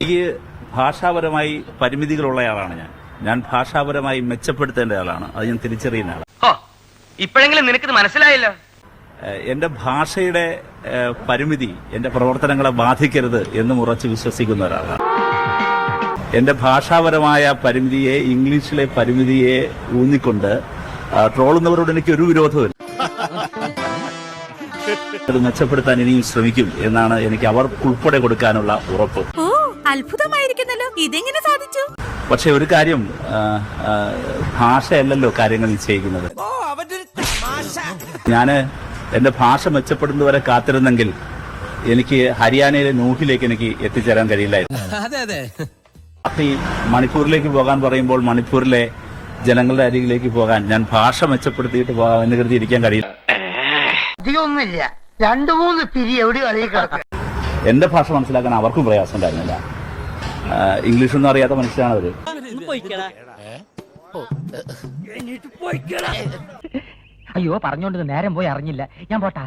എനിക്ക് ഭാഷാപരമായി പരിമിതികളുള്ള ആളാണ് ഞാൻ ഭാഷാപരമായി മെച്ചപ്പെടുത്തേണ്ട ആളാണ്. അത് ഞാൻ തിരിച്ചറിയുന്ന ആളാണ്. ഇപ്പോഴെങ്കിലും നിനക്ക് മനസ്സിലായല്ലോ. എന്റെ ഭാഷയുടെ പരിമിതി എന്റെ പ്രവർത്തനങ്ങളെ ബാധിക്കരുത് എന്ന് ഉറച്ചു വിശ്വസിക്കുന്ന ഒരാളാണ്. എന്റെ ഭാഷാപരമായ പരിമിതിയെ, ഇംഗ്ലീഷിലെ പരിമിതിയെ ഊന്നിക്കൊണ്ട് ട്രോളുന്നവരോട് എനിക്ക് ഒരു വിരോധമില്ല. അത് മെച്ചപ്പെടുത്താൻ ഇനിയും ശ്രമിക്കും എന്നാണ് എനിക്ക് അവർക്കുൾപ്പെടെ കൊടുക്കാനുള്ള ഉറപ്പ്. അത്ഭുതമായിരിക്കുന്നല്ലോ, ഇതെങ്ങനെ സാധിച്ചു? പക്ഷെ ഒരു കാര്യം, ഭാഷയല്ലല്ലോ കാര്യങ്ങൾ നിശ്ചയിക്കുന്നത്. ഞാന് എന്റെ ഭാഷ മെച്ചപ്പെടുന്നവരെ കാത്തിരുന്നെങ്കിൽ എനിക്ക് ഹരിയാനയിലെ നൂഹിലേക്ക് എനിക്ക് എത്തിച്ചേരാൻ കഴിയില്ലായിരുന്നു. ഈ മണിപ്പൂരിലേക്ക് പോകാൻ പറയുമ്പോൾ മണിപ്പൂരിലെ ജനങ്ങളുടെ അരികിലേക്ക് പോകാൻ ഞാൻ ഭാഷ മെച്ചപ്പെടുത്തിയിട്ട് പോകാൻ എന്ന് കരുതി ഇരിക്കാൻ കഴിയില്ല. അധികമൊന്നുമില്ല, 2-3 പിരി എവിടെ കളിയൊക്കെ. എന്റെ ഭാഷ മനസ്സിലാക്കാൻ അവർക്കും പ്രയാസം ഉണ്ടായിരുന്നില്ല. ഇംഗ്ലീഷൊന്നും അറിയാത്ത മനുഷ്യരാണ് അവര്. അയ്യോ, പറഞ്ഞോണ്ട് നേരം പോയി അറിഞ്ഞില്ല. ഞാൻ പോട്ടാ.